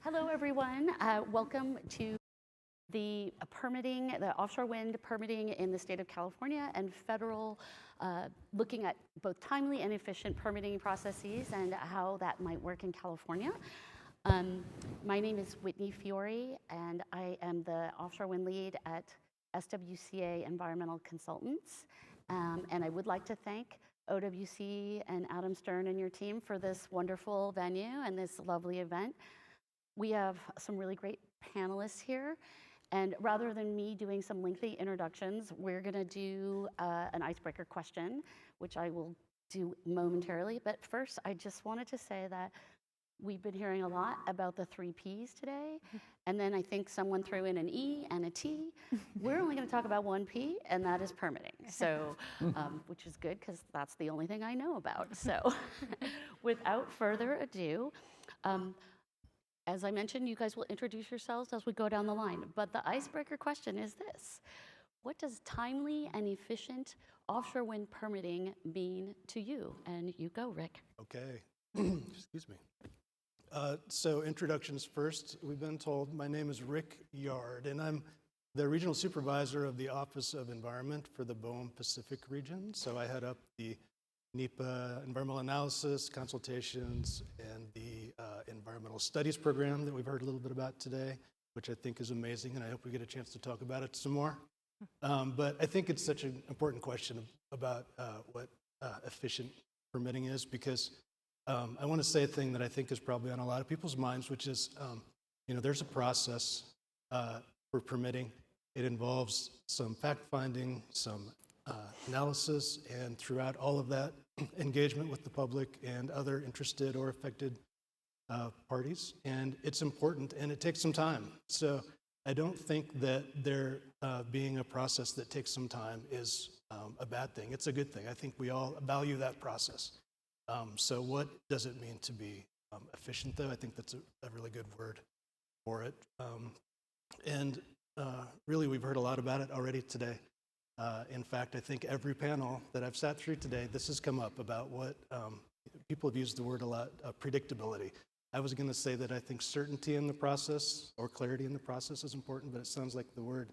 Hello, everyone. Welcome to the permitting, the offshore wind permitting in the state of California and federal, looking at both timely and efficient permitting processes and how that might work in California. My name is Whitney Fiore, and I am the offshore wind lead at SWCA Environmental Consultants. And I would like to thank OWC and Adam Stern and your team for this wonderful venue and this lovely event. We have some really great panelists here, and rather than me doing some lengthy introductions, we're going to do an icebreaker question, which I will do momentarily. But first, I just wanted to say that we've been hearing a lot about the 3 Ps today, and then I think someone threw in an E and a T. We're only going to talk about 1 P, and that is permitting. So, which is good because that's the only thing I know about. So, without further ado. As I mentioned, you guys will introduce yourselves as we go down the line. But the icebreaker question is this: what does timely and efficient offshore wind permitting mean to you? And you go, Rick. Okay. Excuse me. So introductions first. We've been told my name is Rick Yarde, and I'm the regional supervisor of the Office of Environment for the BOEM Pacific region. So I head up the NEPA environmental analysis, consultations, and the environmental studies program that we've heard a little bit about today, which I think is amazing, and I hope we get a chance to talk about it some more. But I think it's such an important question about what efficient permitting is, because I want to say a thing that I think is probably on a lot of people's minds, which is, there's a process for permitting. It involves some fact-finding, some analysis, and throughout all of that, engagement with the public and other interested or affected parties. And it's important, and it takes some time. So I don't think that there being a process that takes some time is a bad thing. It's a good thing. I think we all value that process. So what does it mean to be efficient, though? I think that's a really good word for it. Really, we've heard a lot about it already today. In fact, I think every panel that I've sat through today, this has come up about what people have used the word a lot, predictability. I was going to say that I think certainty in the process or clarity in the process is important, but it sounds like the word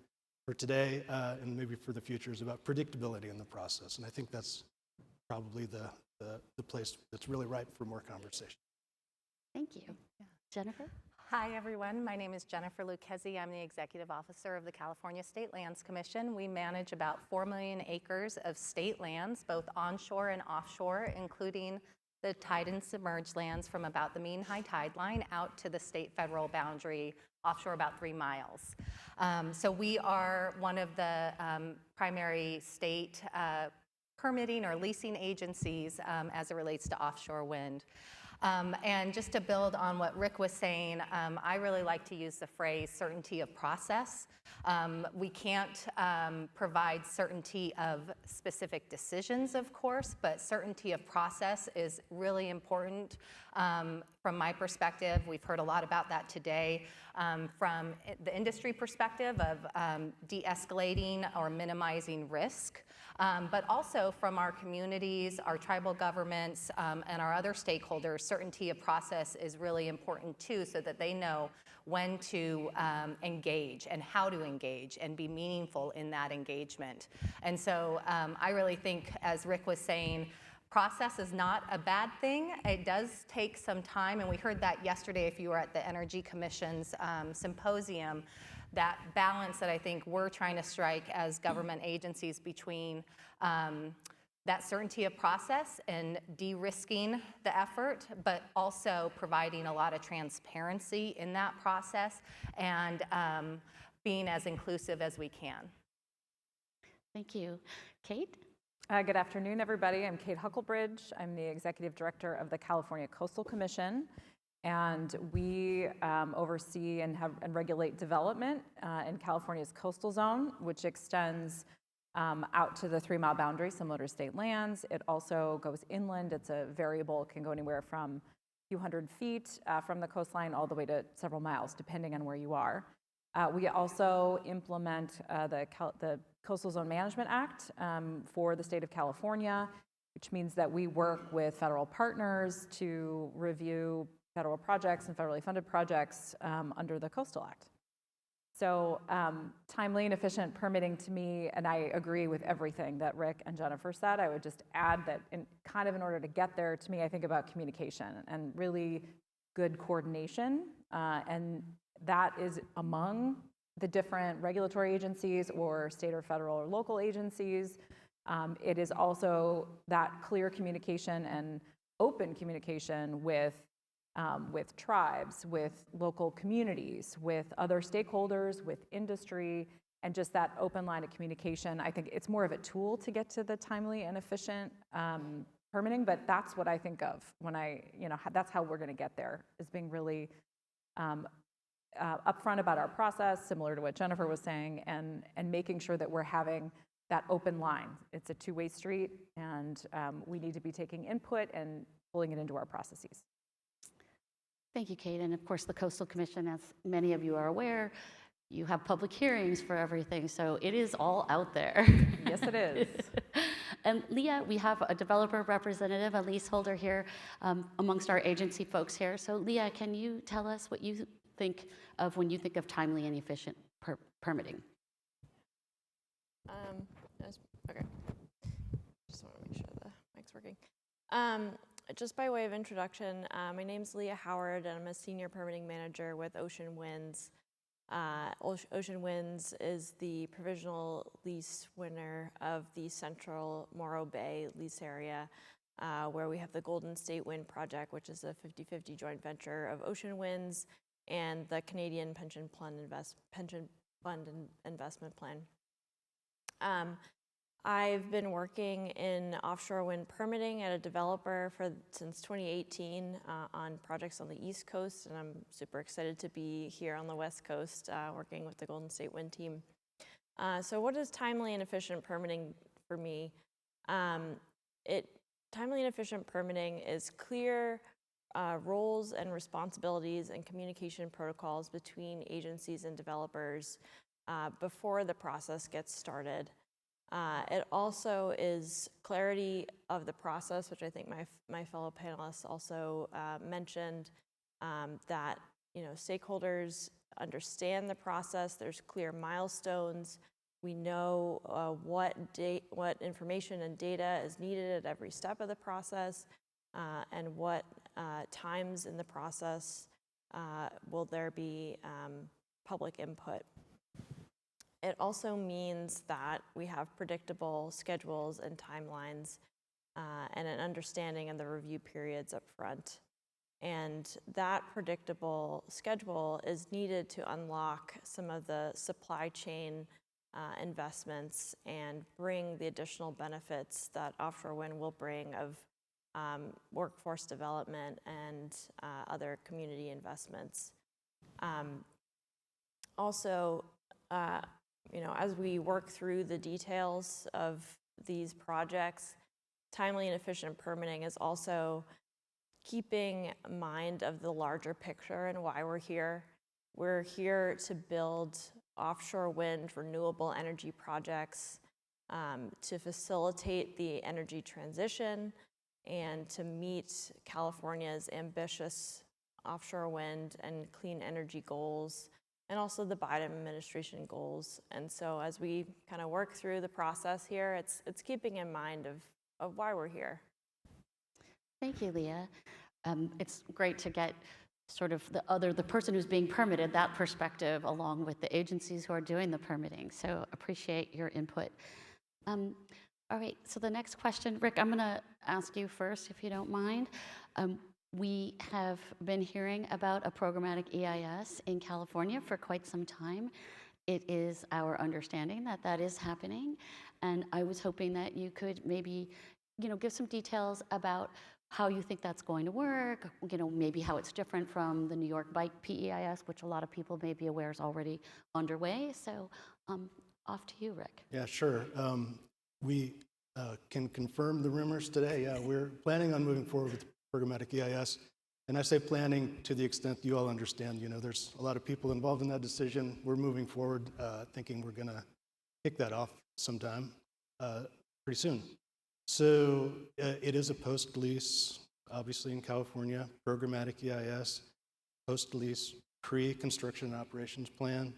for today and maybe for the future is about predictability in the process. And I think that's probably the place that's really ripe for more conversation. Thank you. Jennifer? Hi, everyone. My name is Jennifer Lucchesi. I'm the Executive Officer of the California State Lands Commission. We manage about 4 million acres of state lands, both onshore and offshore, including the tide and submerged lands from about the mean high tide line out to the state-federal boundary, offshore about 3 miles. So we are one of the primary state permitting or leasing agencies as it relates to offshore wind. And just to build on what Rick was saying, I really like to use the phrase certainty of process. We can't provide certainty of specific decisions, of course, but certainty of process is really important. From my perspective, we've heard a lot about that today. From the industry perspective of de-escalating or minimizing risk, but also from our communities, our tribal governments, and our other stakeholders, certainty of process is really important too, so that they know when to engage and how to engage and be meaningful in that engagement. And so I really think, as Rick was saying, process is not a bad thing. It does take some time, and we heard that yesterday if you were at the Energy Commission's symposium, that balance that I think we're trying to strike as government agencies between that certainty of process and de-risking the effort, but also providing a lot of transparency in that process and being as inclusive as we can. Thank you. Kate? Good afternoon, everybody. I'm Kate Huckelbridge. I'm the Executive Director of the California Coastal Commission, and we oversee and regulate development in California's coastal zone, which extends out to the 3-mile boundary, similar to state lands. It also goes inland. It's a variable, can go anywhere from a few hundred feet from the coastline all the way to several miles, depending on where you are. We also implement the Coastal Zone Management Act for the state of California, which means that we work with federal partners to review federal projects and federally funded projects under the Coastal Act. So timely and efficient permitting to me, and I agree with everything that Rick and Jennifer said. I would just add that in order to get there, to me, I think about communication and really good coordination. And that is among the different regulatory agencies or state or federal or local agencies. It is also that clear communication and open communication with tribes, with local communities, with other stakeholders, with industry, and just that open line of communication. I think it's more of a tool to get to the timely and efficient permitting, but that's what I think of when that's how we're going to get there, is being really upfront about our process, similar to what Jennifer was saying, and making sure that we're having that open line. It's a two-way street, and we need to be taking input and pulling it into our processes. Thank you, Kate. And of course, the Coastal Commission, as many of you are aware, you have public hearings for everything, so it is all out there. Yes, it is. And Leah, we have a developer representative, a leaseholder here amongst our agency folks here. So Leah, can you tell us what you think of when you think of timely and efficient permitting? Okay. Just want to make sure the mic's working. Just by way of introduction, my name's Leah Howard, and I'm a senior permitting manager with Ocean Winds. Ocean Winds is the provisional lease winner of the Central Morro Bay lease area, where we have the Golden State Wind Project, which is a 50-50 joint venture of Ocean Winds and the Canadian Pension Fund Investment Plan. I've been working in offshore wind permitting at a developer since 2018 on projects on the East Coast, and I'm super excited to be here on the West Coast working with the Golden State Wind team. So what is timely and efficient permitting for me? Timely and efficient permitting is clear roles and responsibilities and communication protocols between agencies and developers before the process gets started. It also is clarity of the process, which I think my fellow panelists also mentioned, that stakeholders understand the process. There's clear milestones. We know what information and data is needed at every step of the process, and what times in the process will there be public input. It also means that we have predictable schedules and timelines and an understanding of the review periods up front. And that predictable schedule is needed to unlock some of the supply chain investments and bring the additional benefits that offshore wind will bring of workforce development and other community investments. Also, as we work through the details of these projects, timely and efficient permitting is also keeping mind of the larger picture and why we're here. We're here to build offshore wind renewable energy projects to facilitate the energy transition and to meet California's ambitious offshore wind and clean energy goals, and also the Biden administration goals. And so as we kind of work through the process here, it's keeping in mind of why we're here. Thank you, Leah. It's great to get sort of the person who's being permitted, that perspective, along with the agencies who are doing the permitting. So appreciate your input. All right, so the next question, Rick, I'm gonna ask you first, if you don't mind. We have been hearing about a programmatic EIS in California for quite some time. It is our understanding that that is happening, and I was hoping that you could maybe, give some details about how you think that's going to work, maybe how it's different from the New York Bike PEIS, which a lot of people may be aware is already underway. So off to you, Rick. Yeah, sure. We can confirm the rumors today. Yeah, we're planning on moving forward with programmatic EIS. And I say planning to the extent you all understand, there's a lot of people involved in that decision. We're moving forward thinking we're gonna kick that off sometime pretty soon. So it is a post-lease obviously in California, programmatic EIS, post-lease, pre-construction and operations plan.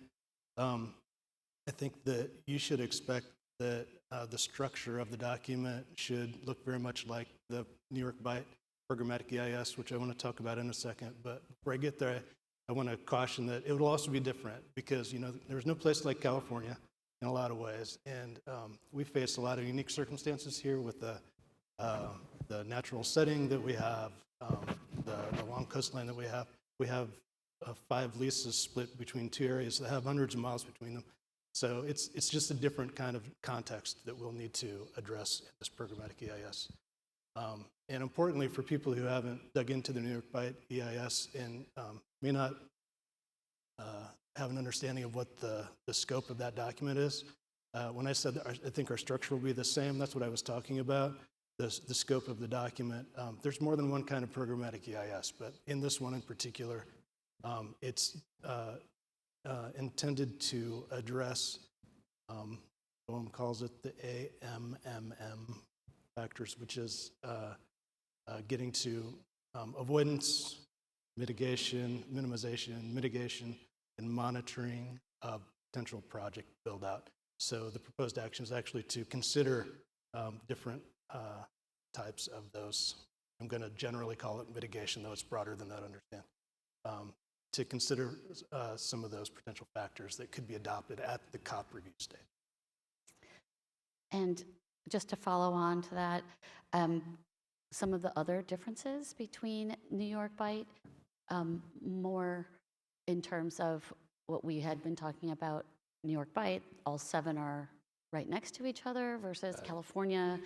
I think that you should expect that the structure of the document should look very much like the New York Bight programmatic EIS, which I want to talk about in a second. But before I get there, I want to caution that it will also be different because, you know, there's no place like California in a lot of ways. And we face a lot of unique circumstances here with the natural setting that we have, the long coastline that we have. We have 5 leases split between 2 areas that have hundreds of miles between them. So it's just a different kind of context that we'll need to address in this programmatic EIS. And importantly, for people who haven't dug into the New York Bight EIS and may not have an understanding of what the scope of that document is, when I said that I think our structure will be the same, that's what I was talking about, the scope of the document. There's more than one kind of programmatic EIS, but in this one in particular, it's intended to address, Boehm calls it the AMMM factors, which is getting to avoidance, mitigation, minimization, mitigation, and monitoring of potential project build-out. So the proposed action is actually to consider different types of those. I'm going to generally call it mitigation, though it's broader than that, understand. To consider some of those potential factors that could be adopted at the COP review stage. And just to follow on to that, some of the other differences between New York Bight, more in terms of what we had been talking about, New York Bight, all 7 are right next to each other versus California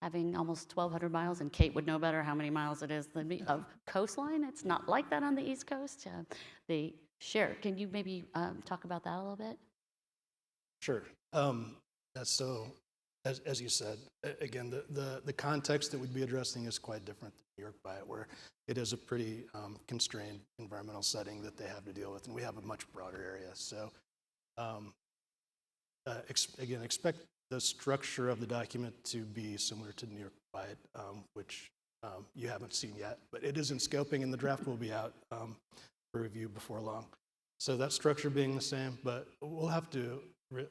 having almost 1,200 miles, and Kate would know better how many miles it is than me, of coastline. It's not like that on the East Coast. They share. Can you maybe talk about that a little bit? Sure. So, as you said, again, the context that we'd be addressing is quite different than New York Bight, where it is a pretty constrained environmental setting that they have to deal with, and we have a much broader area. So, again, expect the structure of the document to be similar to New York Bight, which you haven't seen yet, but it is in scoping, and the draft will be out for review before long. So that structure being the same, but we'll have to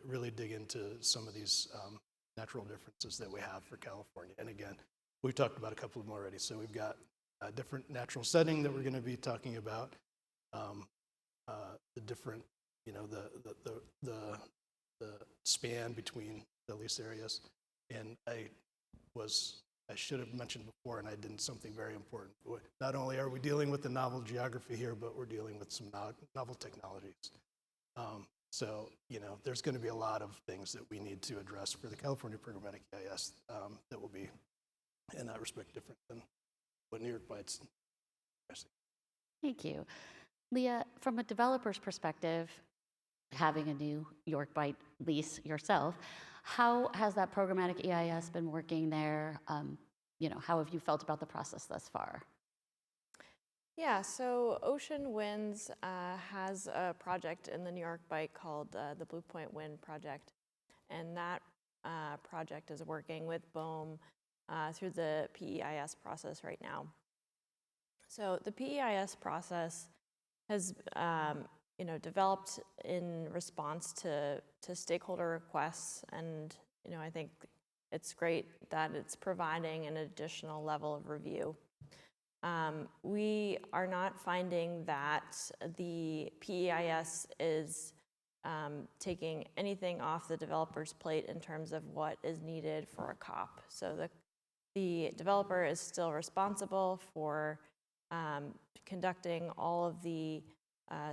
really dig into some of these natural differences that we have for California. And again, we've talked about a couple of them already. So we've got a different natural setting that we're going to be talking about, the different, you know, the span between the lease areas. And I should have mentioned before, and I didn't, something very important. Not only are we dealing with the novel geography here, but we're dealing with some novel technologies. So, you know, there's going to be a lot of things that we need to address for the California programmatic EIS that will be, in that respect, different than what New York Bight's addressing. Thank you. Leah, from a developer's perspective, having a New York Bight lease yourself, how has that programmatic EIS been working there? You know, how have you felt about the process thus far? Yeah, so Ocean Winds has a project in the New York Bight called the Blue Point Wind Project, and that project is working with BOEM through the PEIS process right now. So the PEIS process has developed in response to stakeholder requests, and I think it's great that it's providing an additional level of review. We are not finding that the PEIS is taking anything off the developer's plate in terms of what is needed for a COP. So the developer is still responsible for conducting all of the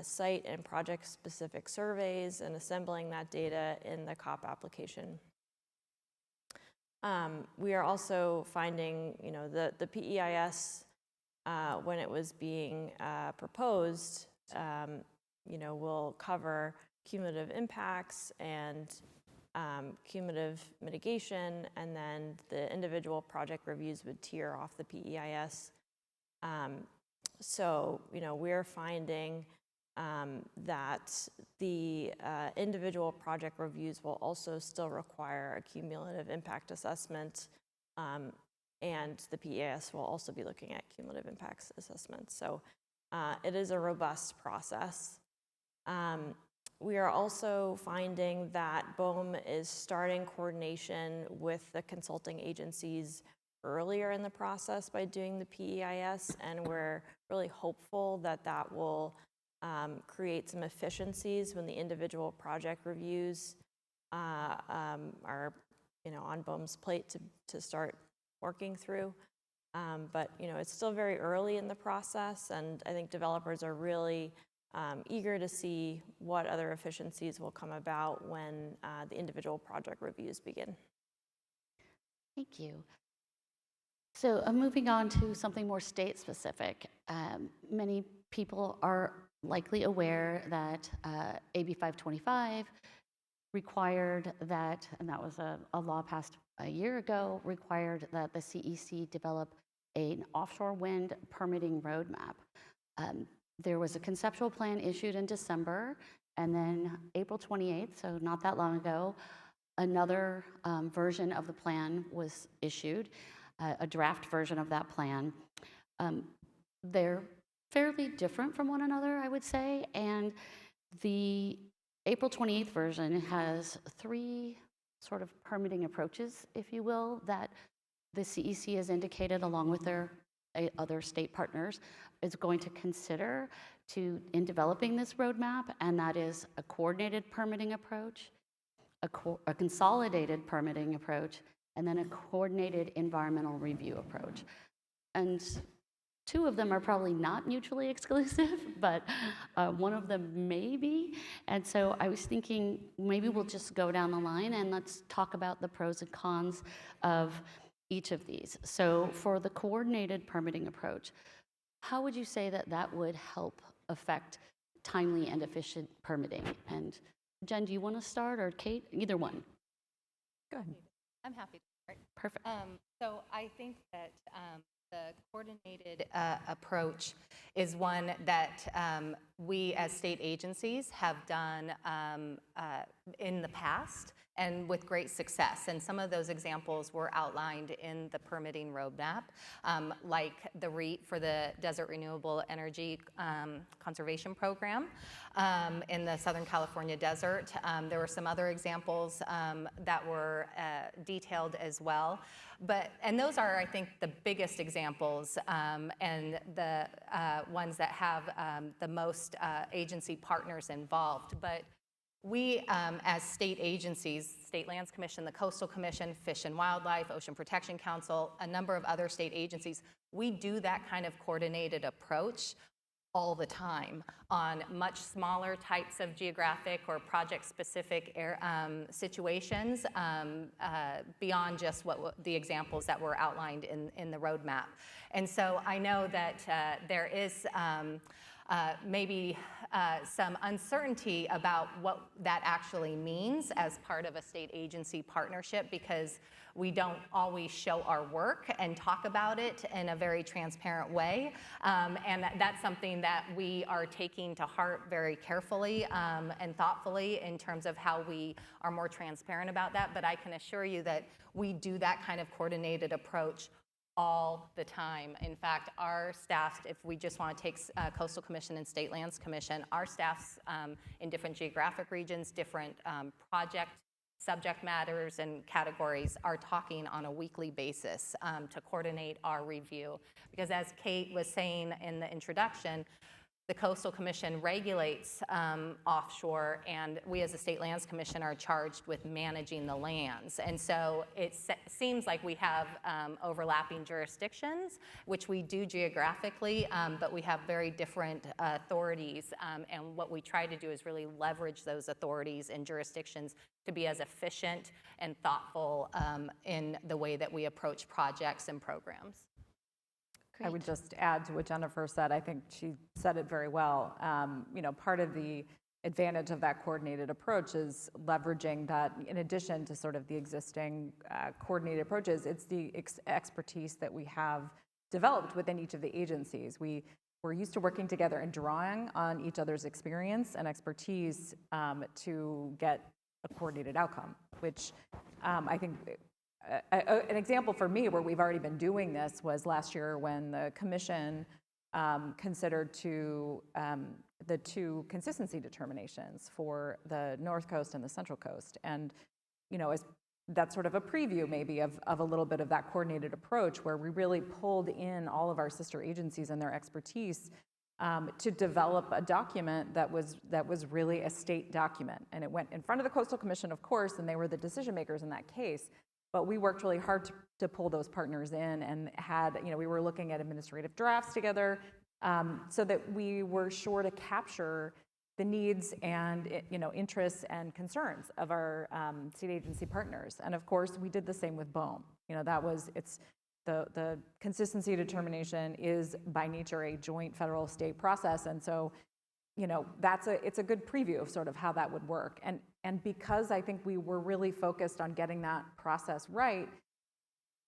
site and project-specific surveys and assembling that data in the COP application. We are also finding, the PEIS, when it was being proposed, will cover cumulative impacts and cumulative mitigation, and then the individual project reviews would tier off the PEIS. So, we're finding that the individual project reviews will also still require a cumulative impact assessment and the PEIS will also be looking at cumulative impacts assessments. So it is a robust process. We are also finding that BOEM is starting coordination with the consulting agencies earlier in the process by doing the PEIS, and we're really hopeful that that will create some efficiencies when the individual project reviews are on BOEM's plate to start working through. But it's still very early in the process, and I think developers are really eager to see what other efficiencies will come about when the individual project reviews begin. Thank you. So moving on to something more state specific. Many people are likely aware that AB 525 required that, and that was a law passed a year ago, required that the CEC develop an offshore wind permitting roadmap. There was a conceptual plan issued in December, and then April 28th, so not that long ago, another version of the plan was issued, a draft version of that plan. They're fairly different from one another, I would say, and the April 28th version has 3 sort of permitting approaches, if you will, that the CEC has indicated, along with their other state partners, is going to consider in developing this roadmap, and that is a coordinated permitting approach, a consolidated permitting approach, and then a coordinated environmental review approach. And 2 of them are probably not mutually exclusive, but one of them may be. And so I was thinking maybe we'll just go down the line and let's talk about the pros and cons of each of these. So for the coordinated permitting approach, how would you say that would help affect timely and efficient permitting? And Jen, do you want to start, or Kate? Either one. Go ahead. I'm happy to start. Perfect. So I think that the coordinated approach is one that we as state agencies have done in the past and with great success. And some of those examples were outlined in the permitting roadmap, like the REIT for the Desert Renewable Energy Conservation Program in the Southern California desert. There were some other examples that were detailed as well. And those are, I think, the biggest examples and the ones that have the most agency partners involved. But we, as state agencies, State Lands Commission, the Coastal Commission, Fish and Wildlife, Ocean Protection Council, a number of other state agencies, we do that kind of coordinated approach all the time on much smaller types of geographic or project-specific situations beyond just what the examples that were outlined in the roadmap. And so I know that there is maybe some uncertainty about what that actually means as part of a state agency partnership, because we don't always show our work and talk about it in a very transparent way. And that's something that we are taking to heart very carefully and thoughtfully in terms of how we are more transparent about that. But I can assure you that we do that kind of coordinated approach all the time. In fact, our staff, if we just want to take Coastal Commission and State Lands Commission, our staffs in different geographic regions, different project subject matters and categories are talking on a weekly basis to coordinate our review. Because as Kate was saying in the introduction, the Coastal Commission regulates offshore, and we as the State Lands Commission are charged with managing the lands. And so it seems like we have overlapping jurisdictions, which we do geographically, but we have very different authorities. And what we try to do is really leverage those authorities and jurisdictions to be as efficient and thoughtful in the way that we approach projects and programs. I would just add to what Jennifer said. I think she said it very well. Part of the advantage of that coordinated approach is leveraging that, in addition to sort of the existing coordinated approaches, it's the expertise that we have developed within each of the agencies. We're used to working together and drawing on each other's experience and expertise to get a coordinated outcome, which I think an example for me where we've already been doing this was last year when the commission considered the two consistency determinations for the North Coast and the Central Coast. And, that's sort of a preview maybe of a little bit of that coordinated approach where we really pulled in all of our sister agencies and their expertise to develop a document that was really a state document. And it went in front of the Coastal Commission, of course, and they were the decision makers in that case. But we worked really hard to pull those partners in and had, we were looking at administrative drafts together so that we were sure to capture the needs and interests and concerns of our state agency partners. And of course, we did the same with BOEM. The consistency determination is by nature a joint federal state process. And so, it's a good preview of sort of how that would work. And because I think we were really focused on getting that process right,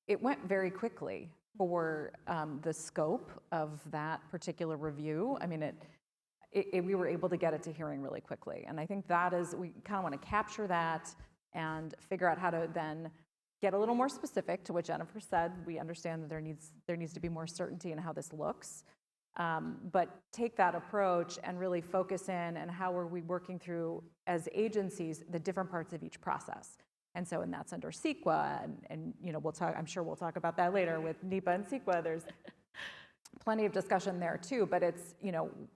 it went very quickly for the scope of that particular review. I mean, we were able to get it to hearing really quickly. And I think we kind of want to capture that and figure out how to then get a little more specific to what Jennifer said. We understand that there needs to be more certainty in how this looks. But take that approach and really focus in and how are we working through as agencies the different parts of each process. And that's under SWCA, and we'll talk. I'm sure we'll talk about that later with NEPA and SWCA. There's plenty of discussion there too. But it's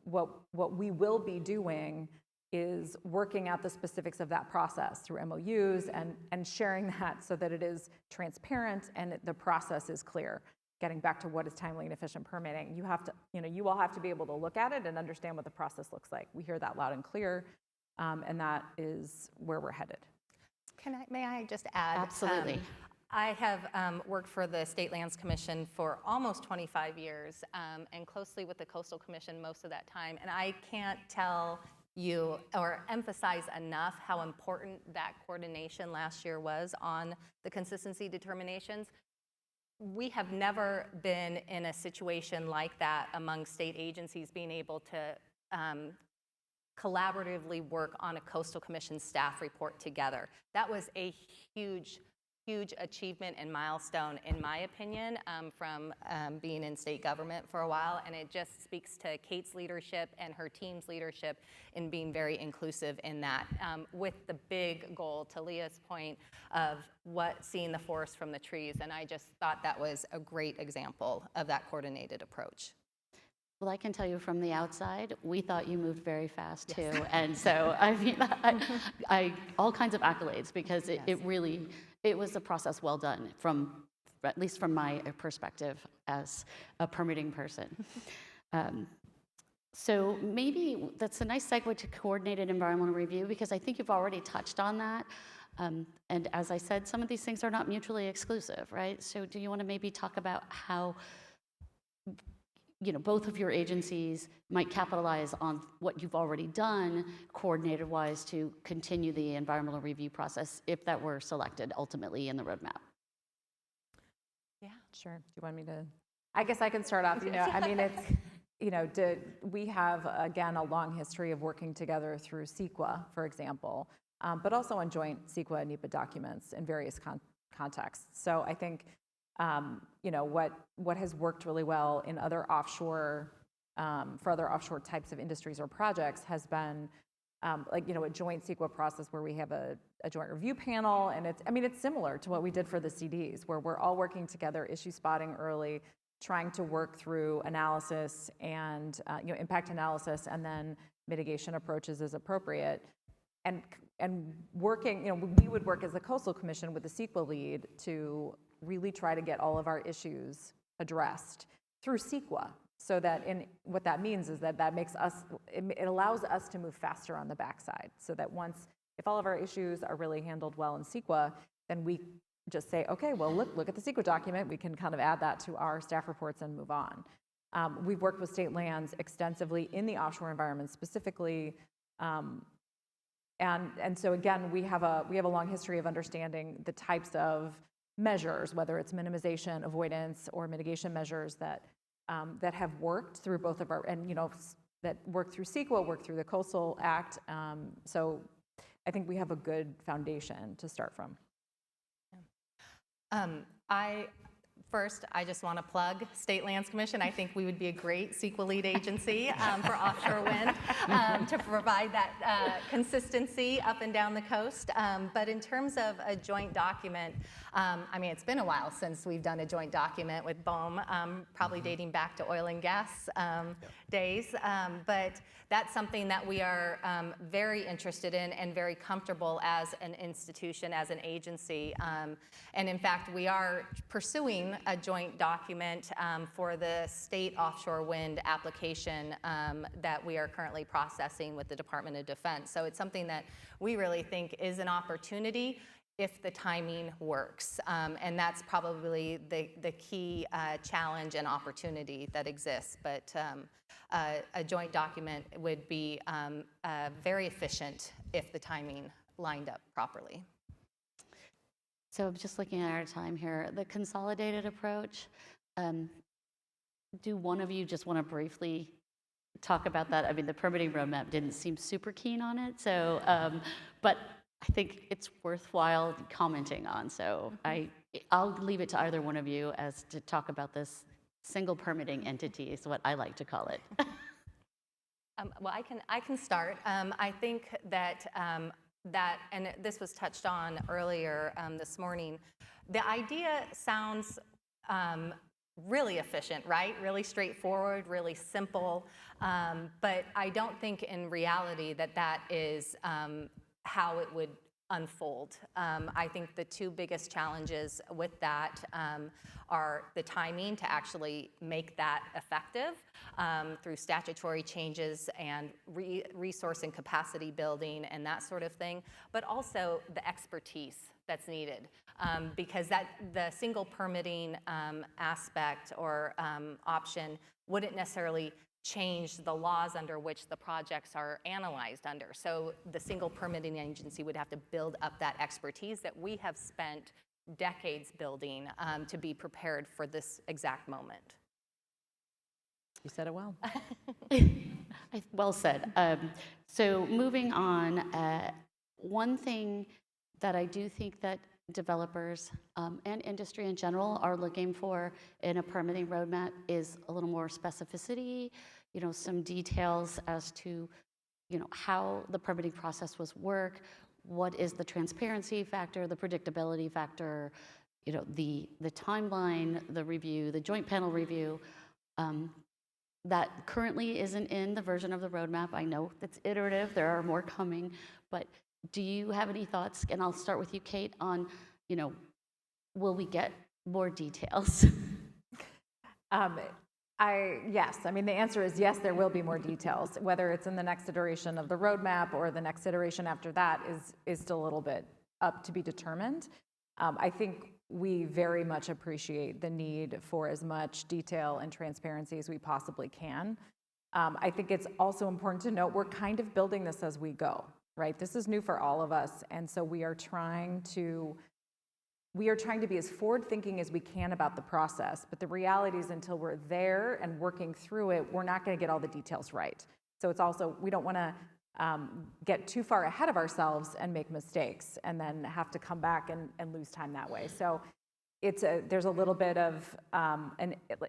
what we will be doing is working out the specifics of that process through MOUs and sharing that so that it is transparent and the process is clear. Getting back to what is timely and efficient permitting, you all have to be able to look at it and understand what the process looks like. We hear that loud and clear, and that is where we're headed. May I just add? Absolutely. I have worked for the State Lands Commission for almost 25 years and closely with the Coastal Commission most of that time. And I can't tell you or emphasize enough how important that coordination last year was on the consistency determinations. We have never been in a situation like that among state agencies being able to collaboratively work on a Coastal Commission staff report together. That was a huge achievement and milestone, in my opinion, from being in state government for a while. And it just speaks to Kate's leadership and her team's leadership in being very inclusive in that, with the big goal, to Leah's point, of seeing the forest from the trees. And I just thought that was a great example of that coordinated approach. Well, I can tell you from the outside, we thought you moved very fast too. And so, I mean, I all kinds of accolades because it was a process well done at least from my perspective as a permitting person. So maybe that's a nice segue to coordinated environmental review because I think you've already touched on that. And as I said, some of these things are not mutually exclusive, right? So do you want to maybe talk about how both of your agencies might capitalize on what you've already done coordinated-wise to continue the environmental review process if that were selected ultimately in the roadmap? Yeah, sure. Do you want me to? I guess I can start off. I mean, it's, we have, again, a long history of working together through SWCA, for example, but also on joint SWCA and NEPA documents in various contexts. So I think what has worked really well in other offshore, for other offshore types of industries or projects has been a joint SWCA process where we have a joint review panel, and it's similar to what we did for the CDs, where we're all working together, issue spotting early, trying to work through analysis and impact analysis, and then mitigation approaches as appropriate, and working. We would work as the Coastal Commission with the SWCA lead to really try to get all of our issues addressed through SWCA, so that what that means is that makes us, it allows us to move faster on the backside, so that if all of our issues are really handled well in SWCA, then we just say, okay, well, look at the SWCA document, we can kind of add that to our staff reports and move on. We've worked with state lands extensively in the offshore environment specifically, and so again, we have a long history of understanding the types of measures, whether it's minimization, avoidance, or mitigation measures that have worked through both of our, and that work through SWCA, work through the Coastal Act. So I think we have a good foundation to start from. I just want to plug State Lands Commission. I think we would be a great CEQA lead agency for offshore wind to provide that consistency up and down the coast. But in terms of a joint document, I mean, it's been a while since we've done a joint document with BOEM, probably dating back to oil and gas days. But that's something that we are very interested in and very comfortable as an institution, as an agency. And in fact, we are pursuing a joint document for the state offshore wind application that we are currently processing with the Department of Defense. So it's something that we really think is an opportunity if the timing works. And that's probably the key challenge and opportunity that exists. But a joint document would be very efficient if the timing lined up properly. So I'm just looking at our time here. The consolidated approach, do one of you just want to briefly talk about that? I mean, the permitting roadmap didn't seem super keen on it, so, but I think it's worthwhile commenting on. So I'll leave it to either one of you as to talk about this single permitting entity is what I like to call it. Well, I can start. I think that and this was touched on earlier this morning, the idea sounds really efficient, right? Really straightforward, really simple. But I don't think in reality that is how it would unfold. I think the two biggest challenges with that are the timing to actually make that effective through statutory changes and resource and capacity building and that sort of thing, but also the expertise that's needed. Because the single permitting aspect or option wouldn't necessarily change the laws under which the projects are analyzed under. So the single permitting agency would have to build up that expertise that we have spent decades building to be prepared for this exact moment. You said it well. Well said. So moving on, one thing that I do think that developers and industry in general are looking for in a permitting roadmap is a little more specificity, some details as to, how the permitting process was work, what is the transparency factor, the predictability factor, the timeline, the review, the joint panel review. That currently isn't in the version of the roadmap. I know it's iterative, there are more coming, but do you have any thoughts? And I'll start with you, Kate, on, will we get more details? Yes. I mean, the answer is yes, there will be more details. Whether it's in the next iteration of the roadmap or the next iteration after that is still a little bit up to be determined. I think we very much appreciate the need for as much detail and transparency as we possibly can. I think it's also important to note we're kind of building this as we go, right? This is new for all of us, and so we are trying to be as forward-thinking as we can about the process, but the reality is until we're there and working through it, we're not going to get all the details right. So it's also, we don't want to get too far ahead of ourselves and make mistakes and then have to come back and lose time that way. So there's a little bit of,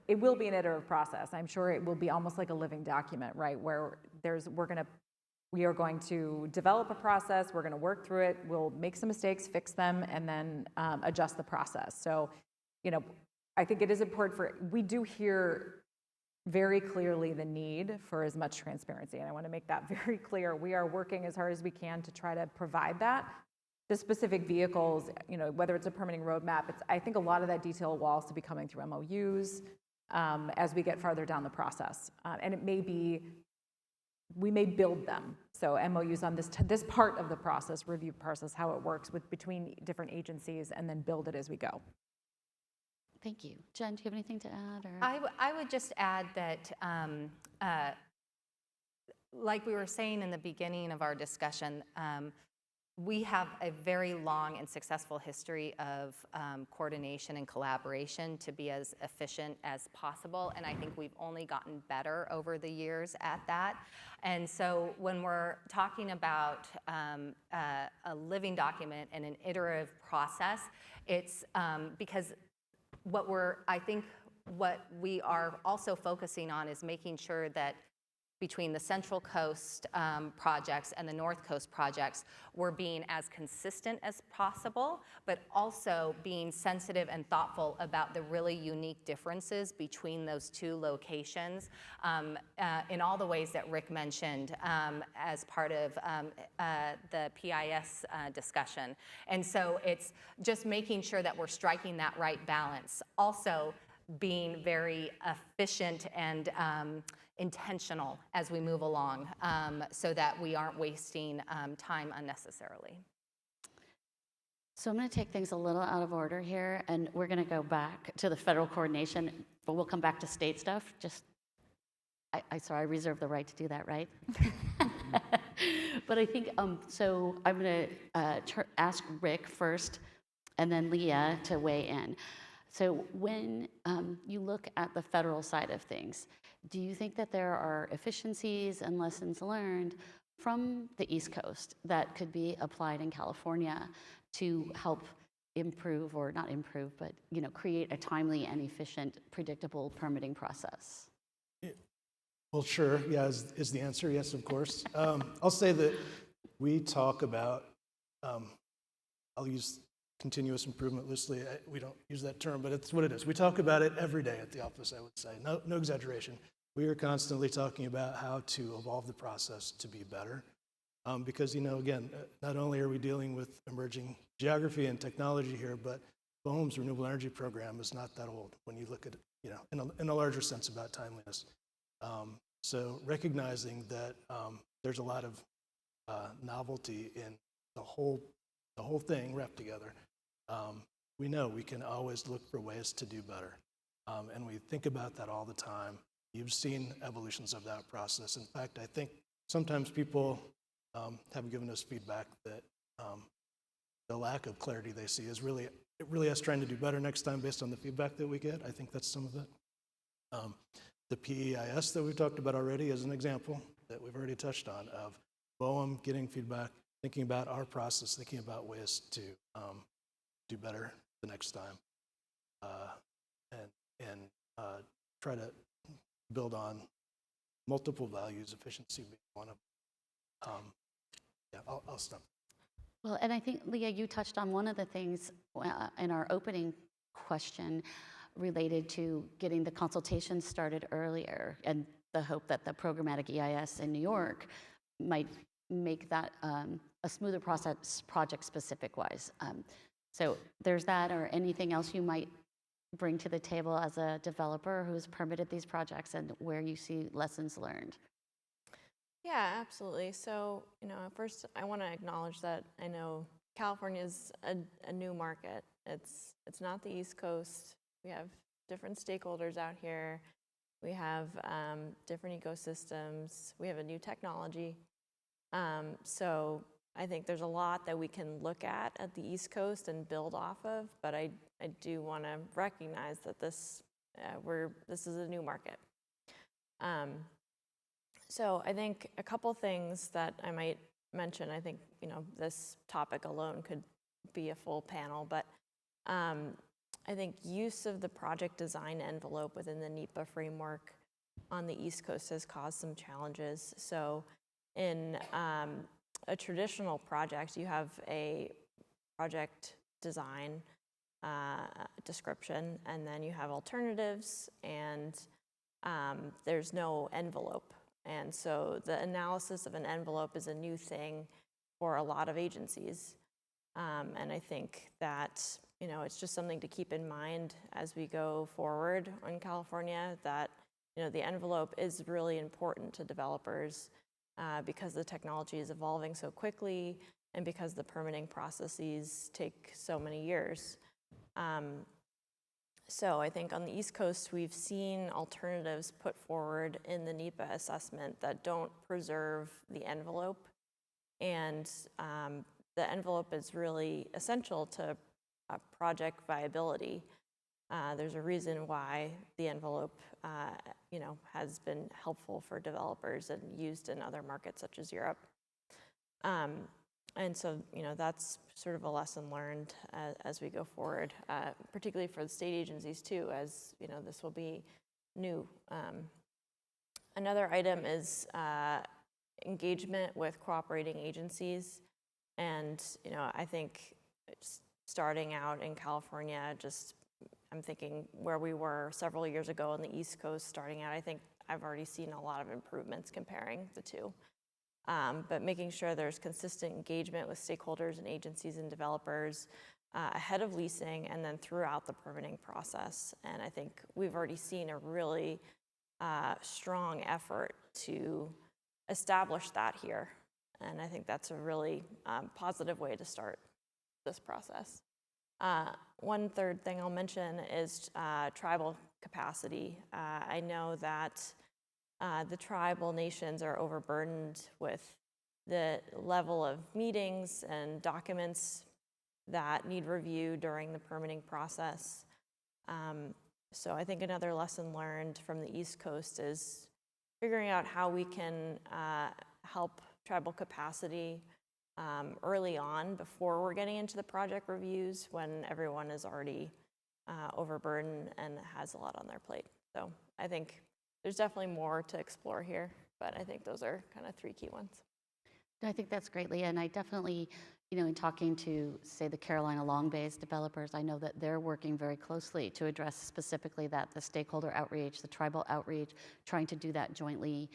it will be an iterative process. I'm sure it will be almost like a living document, right? Where we are going to develop a process, we're going to work through it, we'll make some mistakes, fix them, and then adjust the process. So, I think it is important we do hear very clearly the need for as much transparency, and I want to make that very clear. We are working as hard as we can to try to provide that. The specific vehicles, whether it's a permitting roadmap, I think a lot of that detail will also be coming through MOUs as we get farther down the process. And it may be, we may build them. So MOUs on this part of the process, review process, how it works between different agencies, and then build it as we go. Thank you. Jen, do you have anything to add? Or? I would just add that, like we were saying in the beginning of our discussion, we have a very long and successful history of coordination and collaboration to be as efficient as possible, and I think we've only gotten better over the years at that. And so when we're talking about a living document and an iterative process, it's because I think what we are also focusing on is making sure that between the Central Coast projects and the North Coast projects, we're being as consistent as possible, but also being sensitive and thoughtful about the really unique differences between those two locations in all the ways that Rick mentioned as part of the PIS discussion. And so it's just making sure that we're striking that right balance. Also, being very efficient and intentional as we move along so that we aren't wasting time unnecessarily. So I'm going to take things a little out of order here, and we're going to go back to the federal coordination, but we'll come back to state stuff. I reserve the right to do that, right? But I think, so I'm going to ask Rick first, and then Leah to weigh in. So when you look at the federal side of things, do you think that there are efficiencies and lessons learned from the East Coast that could be applied in California to help improve, or not improve, but create a timely and efficient, predictable permitting process? Well, sure, yeah, is the answer. Yes, of course. I'll say that we talk about, I'll use continuous improvement loosely. We don't use that term, but it's what it is. We talk about it every day at the office, I would say. No exaggeration. We are constantly talking about how to evolve the process to be better. Because, again, not only are we dealing with emerging geography and technology here, but BOEM's renewable energy program is not that old when you look at it, in a larger sense about timeliness. So recognizing that there's a lot of novelty in the whole thing wrapped together, we know we can always look for ways to do better. And we think about that all the time. You've seen evolutions of that process. In fact, I think sometimes people have given us feedback that the lack of clarity they see is really us trying to do better next time based on the feedback that we get. I think that's some of it. The PEIS that we've talked about already is an example that we've already touched on of BOEM getting feedback, thinking about our process, thinking about ways to do better the next time, and try to build on multiple values, efficiency being one of them. Yeah, I'll stop. Well, and I think, Leah, you touched on one of the things in our opening question related to getting the consultation started earlier, and the hope that the programmatic EIS in New York might make that a smoother process project-specific wise. So there's that, or anything else you might bring to the table as a developer who's permitted these projects and where you see lessons learned? Yeah, absolutely. So, first I want to acknowledge that I know California is a new market. It's not the East Coast. We have different stakeholders out here. We have different ecosystems. We have a new technology. So I think there's a lot that we can look at the East Coast and build off of, but I do want to recognize that this is a new market. So I think a couple things that I might mention. I think this topic alone could be a full panel, but I think use of the project design envelope within the NEPA framework on the East Coast has caused some challenges. So in a traditional project, you have a project design description, and then you have alternatives, and there's no envelope. And so the analysis of an envelope is a new thing for a lot of agencies. And I think that, it's just something to keep in mind as we go forward in California, that, the envelope is really important to developers because the technology is evolving so quickly and because the permitting processes take so many years. So I think on the East Coast, we've seen alternatives put forward in the NEPA assessment that don't preserve the envelope, and the envelope is really essential to project viability. There's a reason why the envelope, has been helpful for developers and used in other markets such as Europe. And so, that's sort of a lesson learned as we go forward, particularly for the state agencies too, as this will be new. Another item is engagement with cooperating agencies. And, I think starting out in California, I'm thinking where we were several years ago on the East Coast starting out, I think I've already seen a lot of improvements comparing the two. But making sure there's consistent engagement with stakeholders and agencies and developers ahead of leasing and then throughout the permitting process. And I think we've already seen a really strong effort to establish that here. And I think that's a really positive way to start this process. One third thing I'll mention is tribal capacity. I know that the tribal nations are overburdened with the level of meetings and documents that need review during the permitting process. So I think another lesson learned from the East Coast is figuring out how we can help tribal capacity early on before we're getting into the project reviews when everyone is already overburdened and has a lot on their plate. So I think there's definitely more to explore here, but I think those are kind of three key ones. I think that's great, Leah, and I definitely, in talking to, say, the Carolina Long Bay's developers, I know that they're working very closely to address specifically that, the stakeholder outreach, the tribal outreach, trying to do that jointly,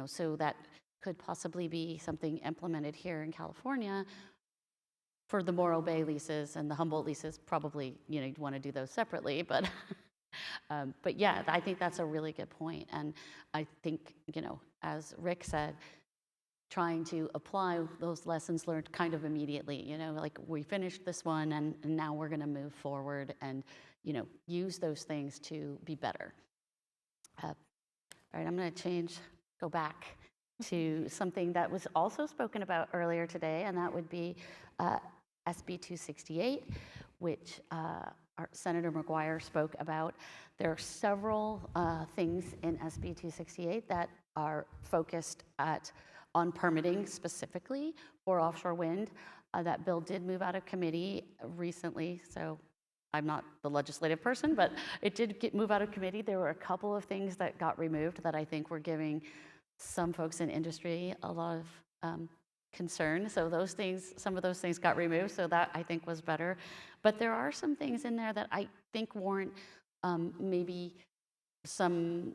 so that could possibly be something implemented here in California for the Morro Bay leases and the Humboldt leases. Probably, you'd want to do those separately, but yeah, I think that's a really good point. And I think, as Rick said, trying to apply those lessons learned kind of immediately, like we finished this one and now we're going to move forward and, use those things to be better. All right, I'm going to go back to something that was also spoken about earlier today, and that would be SB 268, which our Senator McGuire spoke about. There are several things in SB 268 that are focused on permitting specifically for offshore wind. That bill did move out of committee recently, so I'm not the legislative person, but it did move out of committee. There were a couple of things that got removed that I think were giving some folks in industry a lot of concern. So some of those things got removed, so that I think was better. But there are some things in there that I think warrant maybe some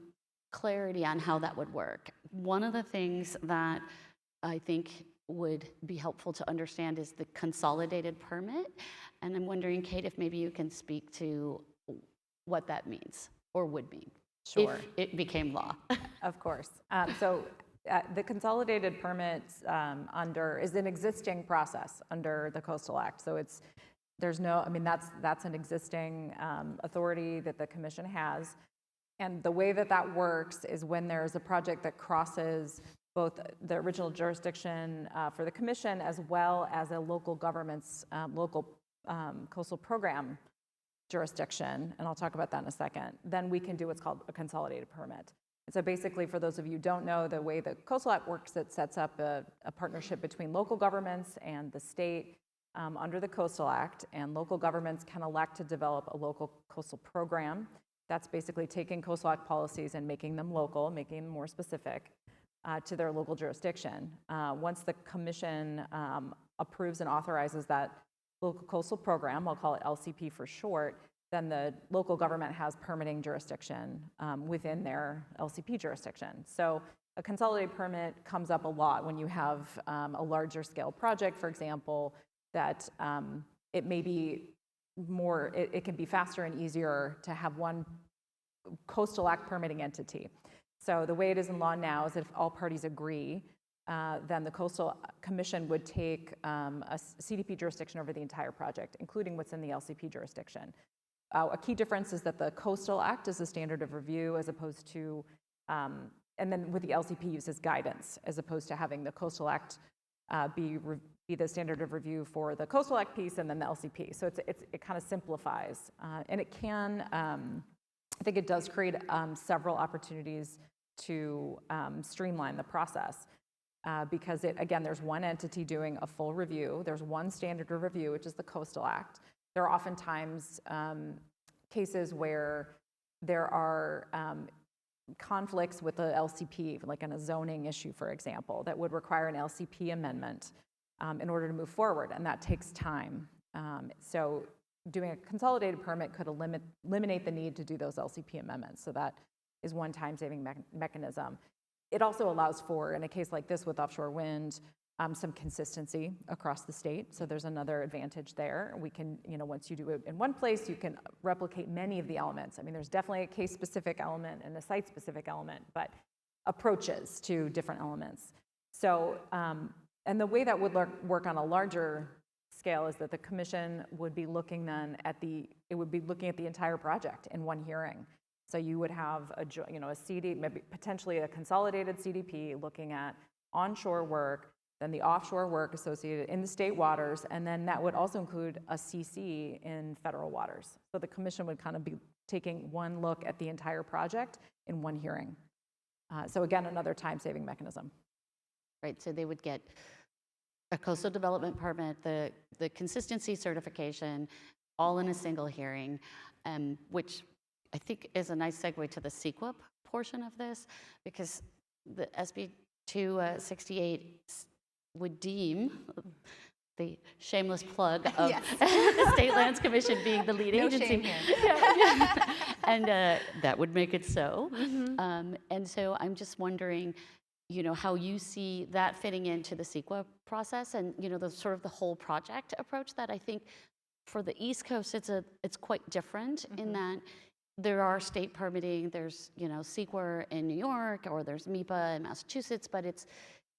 clarity on how that would work. One of the things that I think would be helpful to understand is the consolidated permit. And I'm wondering, Kate, if maybe you can speak to what that means or would mean. Sure. If it became law. Of course. So the consolidated permit is an existing process under the Coastal Act. So that's an existing authority that the commission has. And the way that works is when there's a project that crosses both the original jurisdiction for the commission as well as a local government's local coastal program jurisdiction, and I'll talk about that in a second, then we can do what's called a consolidated permit. And so basically, for those of you who don't know, the way the Coastal Act works, it sets up a partnership between local governments and the state under the Coastal Act, and local governments can elect to develop a local coastal program. That's basically taking Coastal Act policies and making them local, making them more specific to their local jurisdiction. Once the commission approves and authorizes that local coastal program, I'll call it LCP for short, then the local government has permitting jurisdiction within their LCP jurisdiction. So a consolidated permit comes up a lot when you have a larger scale project, for example, that it may be more, it can be faster and easier to have one Coastal Act permitting entity. So the way it is in law now is that if all parties agree, then the Coastal Commission would take a CDP jurisdiction over the entire project, including what's in the LCP jurisdiction. A key difference is that the Coastal Act is a standard of review as opposed to, and then with the LCP uses guidance as opposed to having the Coastal Act be be the standard of review for the Coastal Act piece and then the LCP. So it kind of simplifies, and it can, I think it does create several opportunities to streamline the process. Because again, there's one entity doing a full review. There's one standard of review, which is the Coastal Act. There are oftentimes cases where there are conflicts with the LCP, like in a zoning issue, for example, that would require an LCP amendment in order to move forward, and that takes time. So doing a consolidated permit could eliminate the need to do those LCP amendments. So that is one time-saving mechanism. It also allows for, in a case like this with offshore wind, some consistency across the state. So there's another advantage there. We can, once you do it in one place, you can replicate many of the elements. I mean, there's definitely a case-specific element and a site-specific element, but approaches to different elements. So, and the way that would work on a larger scale is that the commission would be looking then at the entire project in one hearing. So you would have a CD, maybe potentially a consolidated CDP looking at onshore work, then the offshore work associated in the state waters, and then that would also include a CC in federal waters. So the commission would kind of be taking one look at the entire project in one hearing. So again, another time-saving mechanism. Right, so they would get a coastal development permit, the consistency certification, all in a single hearing, which I think is a nice segue to the SWCA portion of this, because the SB 268 would deem the shameless plug of the State Lands Commission being the lead agency. Shame here. And that would make it so. And so I'm just wondering, how you see that fitting into the SWCA process, and the sort of the whole project approach that I think for the East Coast it's quite different in that there are state permitting, there's SWCA in New York, or there's MEPA in Massachusetts, but it's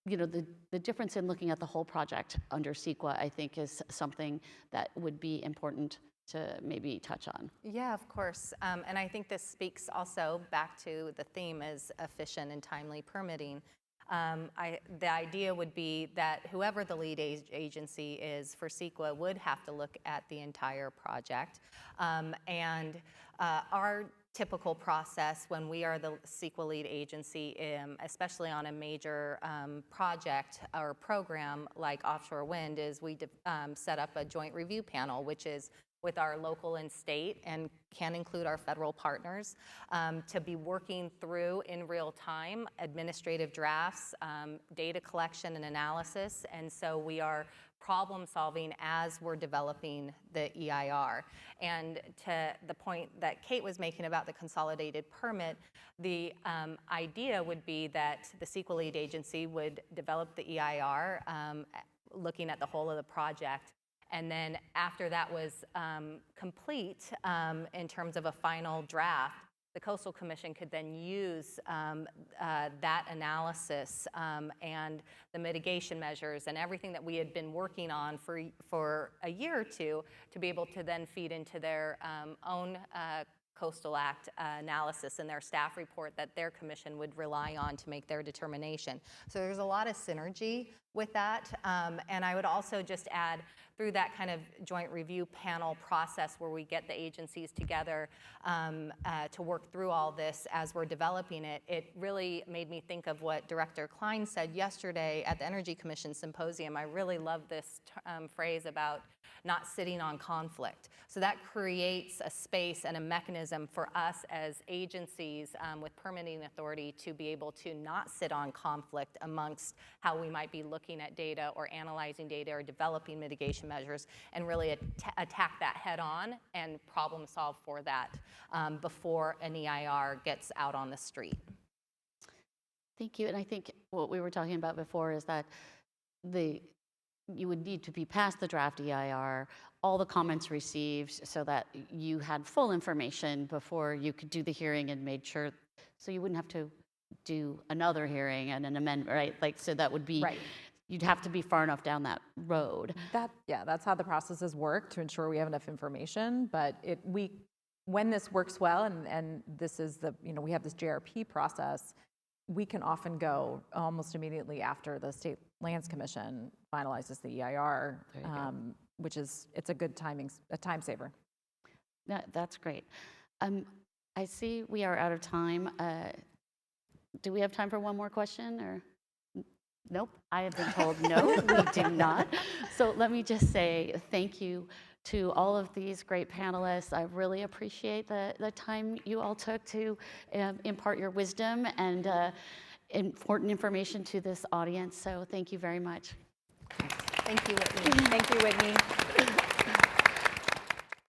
the difference in looking at the whole project under SWCA, I think, is something that would be important to maybe touch on. Yeah, of course. And I think this speaks also back to the theme is efficient and timely permitting. The idea would be that whoever the lead agency is for SWCA would have to look at the entire project. And our typical process when we are the SWCA lead agency, especially on a major project or program like offshore wind, is we set up a joint review panel, which is with our local and state, and can include our federal partners, to be working through in real time administrative drafts, data collection and analysis. And so we are problem solving as we're developing the EIR. And to the point that Kate was making about the consolidated permit, the idea would be that the SWCA lead agency would develop the EIR, looking at the whole of the project. And then after that was complete in terms of a final draft, the Coastal Commission could then use that analysis and the mitigation measures and everything that we had been working on for a year or two to be able to then feed into their own Coastal Act analysis and their staff report that their commission would rely on to make their determination. So there's a lot of synergy with that. And I would also just add, through that kind of joint review panel process where we get the agencies together to work through all this as we're developing it, it really made me think of what Director Klein said yesterday at the Energy Commission Symposium. I really love this phrase about not sitting on conflict. So that creates a space and a mechanism for us as agencies with permitting authority to be able to not sit on conflict amongst how we might be looking at data or analyzing data or developing mitigation measures, and really attack that head on and problem solve for that before an EIR gets out on the street. Thank you. And I think what we were talking about before is that you would need to be past the draft EIR, all the comments received, so that you had full information before you could do the hearing and made sure, so you wouldn't have to do another hearing and an amendment, right? Like, so that would be, right. You'd have to be far enough down that road. That's how the processes work to ensure we have enough information. But when this works well, and this is we have this JRP process, we can often go almost immediately after the state Lands Commission finalizes the EIR, There you go. which is, it's a good a time saver. That's great. I see we are out of time. Do we have time for one more question, or? Nope, I have been told no, we do not. So let me just say thank you to all of these great panelists. I really appreciate the time you all took to impart your wisdom and important information to this audience. So thank you very much. Thank you, Whitney. Thank you, Whitney.